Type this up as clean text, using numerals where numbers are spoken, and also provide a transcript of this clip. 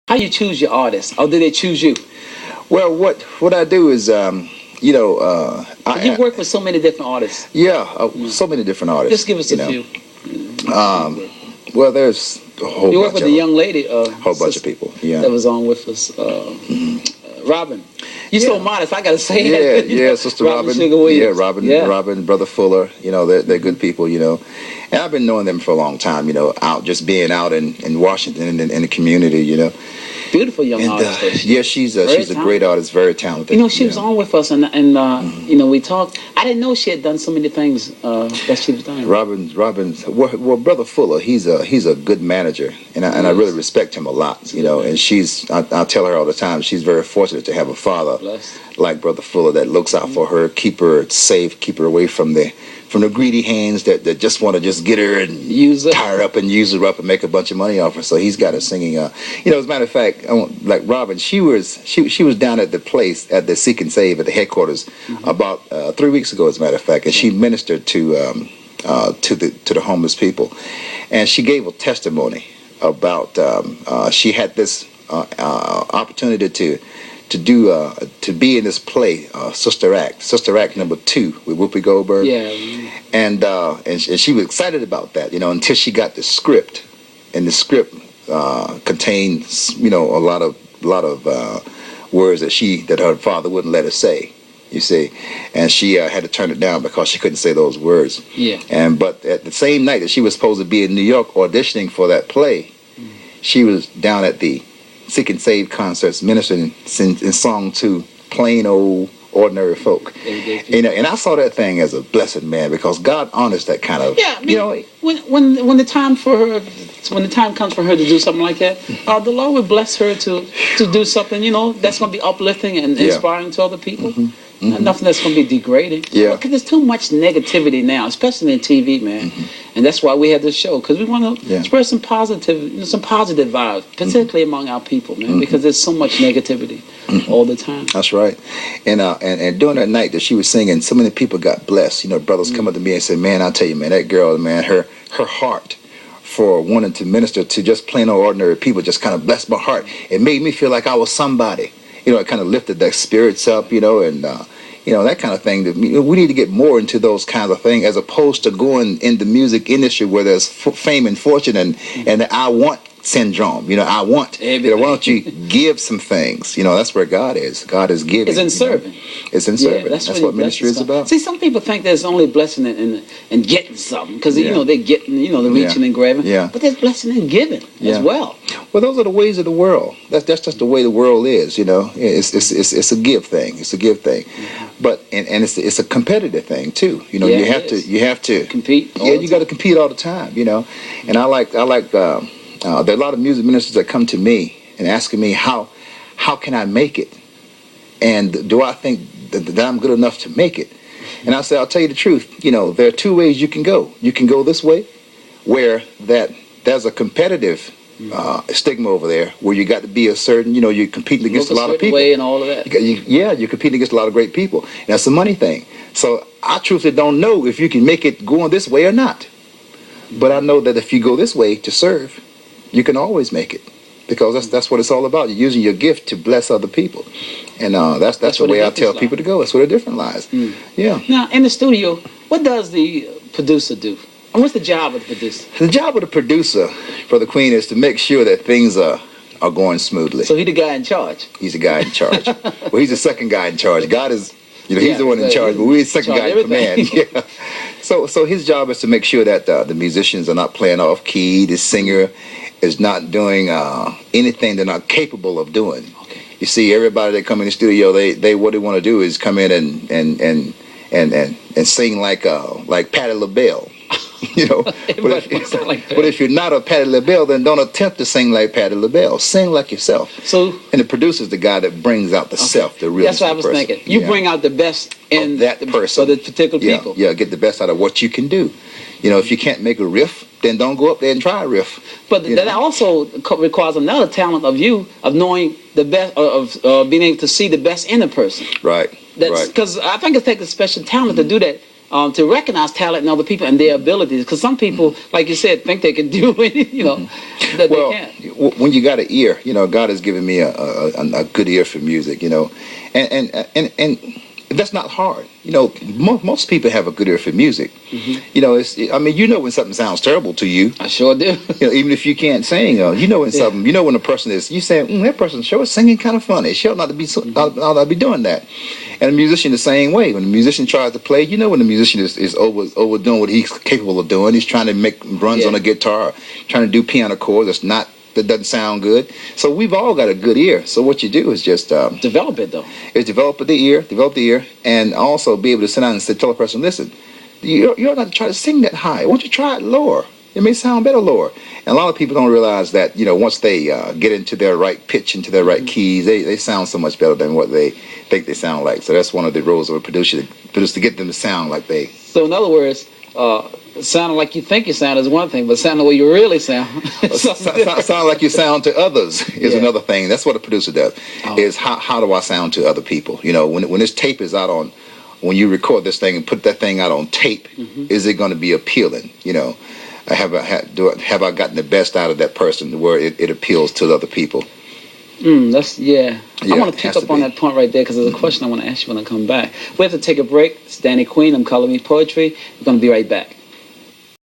How you choose your artists, or do they choose you? Well, what I do is, You work with so many different artists. yeah, so many different artists. Just give us a few. Well, there's a whole You work bunch with of the them. young lady, Whole bunch of people. Yeah. that was on with us, Robin. You're so modest. I gotta say Yeah, that. yeah, Sister Robin. Sugar Williams. Yeah, Robin, Yeah. Robin, Brother Fuller. They're good people. And I've been knowing them for a long time. Out just being out in Washington in the community. Beautiful young And artist. Though. yeah, she's a great artist, very talented. She was on with us, and we talked. I didn't know she had done so many things that she was doing. Robin's well, Brother Fuller. He's a good manager, and I really respect him a lot. And I tell her all the time, she's very fortunate to have a father like Brother Fuller that looks out for her, keep her safe, keep her away from the greedy hands that just want to just get her and tie her up and use her up and make a bunch of money off her. So he's got her singing. As a matter of fact, like Robin, she was down at the place at the Seek and Save at the headquarters about 3 weeks ago, as a matter of fact, and she ministered to the homeless people, and she gave a testimony about she had this opportunity to be in this play, Sister Act #2 with Whoopi Goldberg. Yeah. And she was excited about that, until she got the script, and the script contains, a lot of words that her father wouldn't let her say. You see, and she had to turn it down because she couldn't say those words. Yeah. But at the same night that she was supposed to be in New York auditioning for that play, she was down at the Seek and Save concerts, ministering in song to plain old ordinary folk. And I saw that thing as a blessing, man, because God honors that kind of. Yeah, when the time comes for her to do something like that, the Lord will bless her to do something, that's going to be uplifting and inspiring to other people. Nothing that's going to be degrading. Yeah. Because there's too much negativity now, especially in TV, man. And that's why we have this show, because we want to spread some positive vibes, particularly among our people, man, because there's so much negativity all the time. That's right. And during that night that she was singing, so many people got blessed. Brothers come up to me and say, man, I tell you, man, that girl, man, her heart for wanting to minister to just plain old ordinary people just kind of blessed my heart. It made me feel like I was somebody. It kind of lifted their spirits up, and that kind of thing. We need to get more into those kinds of things, as opposed to going in the music industry where there's fame and fortune and the I want syndrome. I want. Why don't you give some things? That's where God is. God is giving. It's in serving. It's in serving. That's what ministry is about. See, some people think there's only blessing in getting something, because they're getting, they're reaching and grabbing. Yeah. But there's blessing in giving as well. Well, those are the ways of the world. That's just the way the world is. It's a give thing. It's a give thing. But and it's a competitive thing too. You have to compete. You got to compete all the time. And I like. There are a lot of music ministers that come to me and asking me how can I make it, and do I think that I'm good enough to make it? And I say, I'll tell you the truth. There are two ways you can go. You can go this way, where there's a competitive stigma over there, where you got to be a certain, you're competing against a lot of people. Way and all of that. You're competing against a lot of great people. And that's a money thing. So I truthfully don't know if you can make it going this way or not. But I know that if you go this way to serve, you can always make it, because that's what it's all about. You're using your gift to bless other people, and that's the way I tell people to go. That's where the difference lies. Yeah. Now, in the studio, what does the producer do? And what's the job of the producer? The job of the producer, Brother Queen, is to make sure that things are going smoothly. So he's the guy in charge. He's the guy in charge. Well, he's the second guy in charge. God is, he's the one in charge, but we're the second guy in command. Yeah. So his job is to make sure that the musicians are not playing off key. The singer is not doing anything they're not capable of doing. Okay. You see, everybody that come in the studio, they what they want to do is come in and sing like Patti LaBelle. But if you're not a Patti LaBelle, then don't attempt to sing like Patti LaBelle. Sing like yourself. And the producer's the guy that brings out the self, the real. That's what I was thinking. You bring out the best in that person, for the particular people. Yeah, get the best out of what you can do. If you can't make a riff, then don't go up there and try a riff. But that also requires another talent of you, of knowing the best, of being able to see the best in a person. Right. Because I think it takes a special talent to do that to recognize talent in other people and their abilities. Because some people, like you said, think they can do it, that they can't. When you got an ear, God has given me a good ear for music, and that's not hard. Most people have a good ear for music. Mm-hmm. When something sounds terrible to you. I sure do. Even if you can't sing, when something, when a person is, you say, that person sure is singing kind of funny. She ought not to be, ought not be doing that. And a musician the same way. When the musician tries to play, when the musician is overdoing what he's capable of doing. He's trying to make runs on a guitar, trying to do piano chords that doesn't sound good. So we've all got a good ear. So what you do is just develop it, though. Is develop the ear, and also be able to sit down and tell a person, listen, you ought not to try to sing that high. Why don't you try it lower? It may sound better lower. And a lot of people don't realize that, once they get into their right pitch, into their right keys, they sound so much better than what they think they sound like. So that's one of the roles of a producer to get them to sound like they. So in other words, sounding like you think you sound is one thing, but sounding the way you really sound. Sound like you sound to others is another thing. That's what a producer does. Is how do I sound to other people? When this tape is out on, when you record this thing and put that thing out on tape, is it going to be appealing? Have I gotten the best out of that person where it appeals to other people? I want to pick up on that point right there because there's a question I want to ask you when I come back. We have to take a break. It's Danny Queen. I'm Color Me Poetry. We're going to be right back.